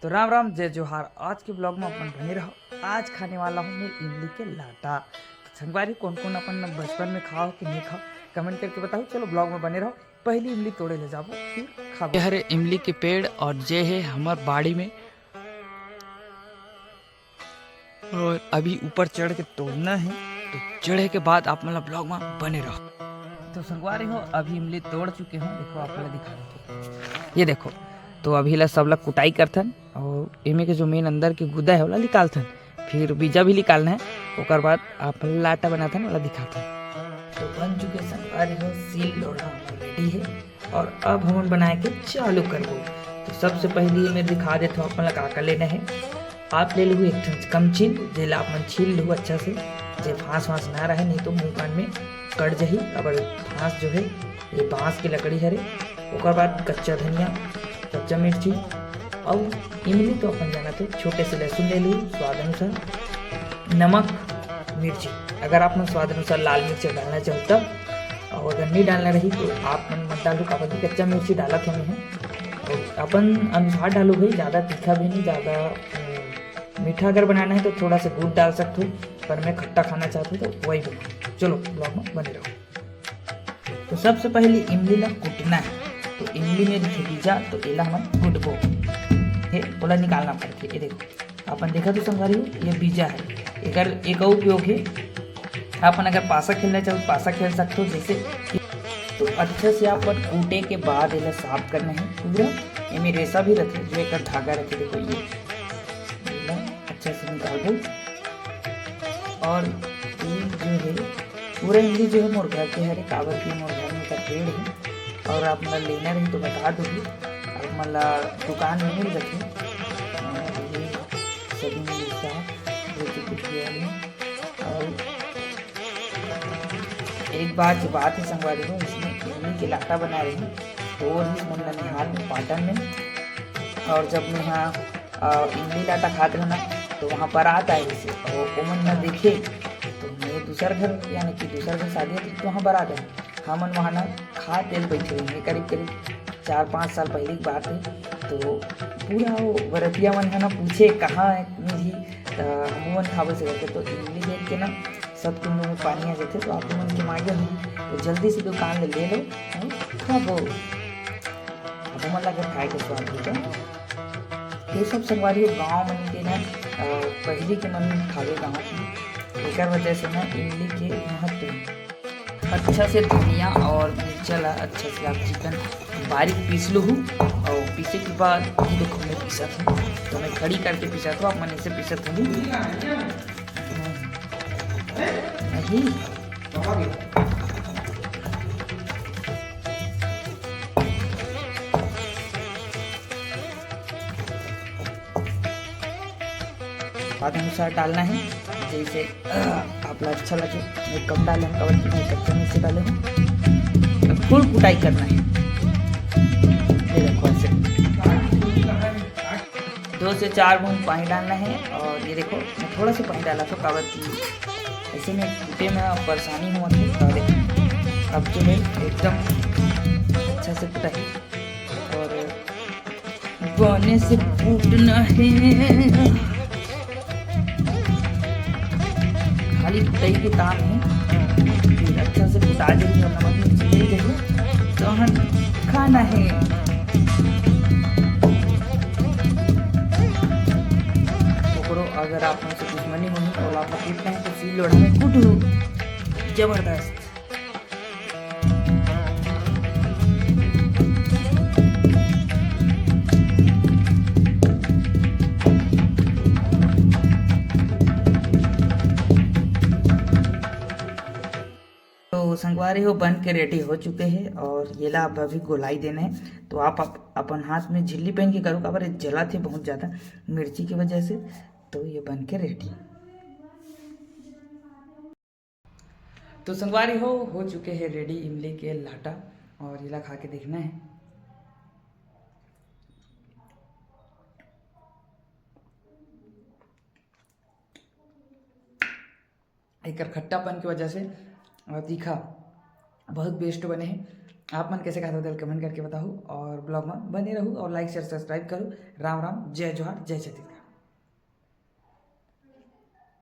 तो राम राम जय जोहार। आज के ब्लॉग में अपन बने रहो। आज खाने वाला हूँ मैं इमली के लाटा। तो संगवारी कौन कौन अपन बचपन में खाओ कि नहीं खाओ कमेंट करके बताओ। चलो ब्लॉग में बने रहो। पहली इमली तोड़े ले जाओ फिर खाओ। ये हरे इमली के पेड़ और जे है हमार बाड़ी में, और अभी ऊपर चढ़ के तोड़ना है। तो चढ़े के बाद आप मतलब ब्लॉग में बने रहो। तो संगवारी हो अभी इमली तोड़ चुके हूँ। देखो आप लोग दिखा रहे, ये देखो। तो अभी ला सब लोग कुटाई करथन और एमे के जो मेन अंदर के गुदा है वाला निकालथन, फिर बीजा भी निकालना है। ओकर बाद आप लाटा बनाथन वाला दिखाथन। तो बन चुके संगवारी हो, सील लोढ़ा रेडी है और अब हम बनाए के चालू करबो। तो सबसे पहले मैं दिखा देता हूँ अपन का लेना है। आप ले लू एक कम छील, जेला अपन छील लू अच्छा से, जे फांस वांस ना रहे, नहीं तो मुंह कान में कट जाही। अब फांस जो है ये बांस की लकड़ी हरे। ओकर बाद कच्चा धनिया, कच्चा मिर्ची और इमली तो अपन जाना तो छोटे से लहसुन ले लूँ, स्वाद अनुसार नमक, मिर्ची। अगर आप मन स्वाद अनुसार लाल मिर्च डालना चाहो तब, और अगर नहीं डालना रही तो आप मन मत डालो। का कच्चा मिर्ची डाला था मैं, और अपन अनुसार डालो भाई, ज़्यादा तीखा भी नहीं, ज़्यादा मीठा अगर बनाना है तो थोड़ा सा दूध डाल सकते हो, पर मैं खट्टा खाना चाहती हूँ तो वही बना। चलो ब्लॉग में बने रहो। तो सबसे पहले इमली ला कूटना है। तो इमली में दिखे बीजा, तो एला हम कूटबो है, ओला निकालना पड़ते। ये देखो अपन देखा तो संगवारी हो, ये बीजा है। एकर एक और उपयोग है, अपन अगर पासा खेलना चाहो पासा खेल सकते हो जैसे। तो अच्छे से आप कूटे के बाद इला साफ करना है पूरा। ये रेसा भी रखे जो एक धागा रखे, देखो ये अच्छे से निकाल दो। और ये जो है पूरा इमली जो है मोर घर के हरे काबर की मोर घर में का पेड़ है। और आप मतलब लेना रही तो बता दोगे, आप मतलब दुकान में मिल जाते सभी मिलता है। और एक बार की बात है संगवारी हो, इसमें इमली के लाटा बना रही तो इसमें ननिहाल में पाटन में। और जब मैं यहाँ इमली लाटा खाते हूँ ना, तो वहाँ बारात आए जैसे, और वो मन न देखे तो मैं दूसरा घर यानी कि दूसरा घर शादी है तो वहाँ बारात है। हमन वहाँ ना खा तेल बैठे हुए, करीब करीब 4-5 साल पहले की बात है। तो पूरा वो बरतिया मन है ना पूछे कहाँ है मेरी, हम खावे से करते। तो इमली देख के ना सबके मुँह में पानी आ जाते। तो आप मन के मांगे हो तो जल्दी से दुकान ले लो और खाबो। अब मन लगा खाए के स्वाद होता। ये सब संगवारी हो गाँव मन के ना पहले के मन खावे गाँव की, एक वजह से ना इमली के महत्व। अच्छा से धनिया और मिर्चा अच्छा से आप चिकन बारीक पीस लो हूँ। और पीसे के बाद देखो मैं पीसा था, तो मैं खड़ी करके पीसा था, आप मन ऐसे पीसा था नहीं। स्वाद अनुसार डालना है, जैसे आप अच्छा लगे। मैं कम डालें कवर की नहीं, कच्चा मिर्च डालें। फुल कुटाई करना है, ये देखो ऐसे 2 से 4 बूंद पानी डालना है। और ये देखो मैं थोड़ा सा पानी डाला था कावर की, ऐसे में कूटे में परेशानी हुआ थी। तो देखो अब जो है एकदम अच्छा से कुटाई, और बने से कूटना है, खाली कुटाई के काम है। फिर अच्छा से कुटा देंगे और नमक मिर्ची दे देंगे तो हम खाना है। अगर आप मुझसे दुश्मनी होगी और आप कूटना है तो सील लोढ़ा में कूट लो, जबरदस्त। तो संगवारी हो बन के रेडी हो चुके हैं, और ये ला आप अभी गोलाई देना है। तो आप अपन हाथ में झिल्ली पहन के करो, काबर जला थे बहुत ज़्यादा मिर्ची की वजह से। तो ये बन के रेडी। तो संगवारी हो चुके हैं रेडी इमली के लाटा, और ये ला खा के देखना है। एक खट्टापन की वजह से और तीखा बहुत बेस्ट बने हैं। आप मन कैसे खाते हो कमेंट करके बताओ और ब्लॉग में बने रहूँ और लाइक शेयर सब्सक्राइब करूँ। राम राम, जय जोहार, जय छत्तीसगढ़।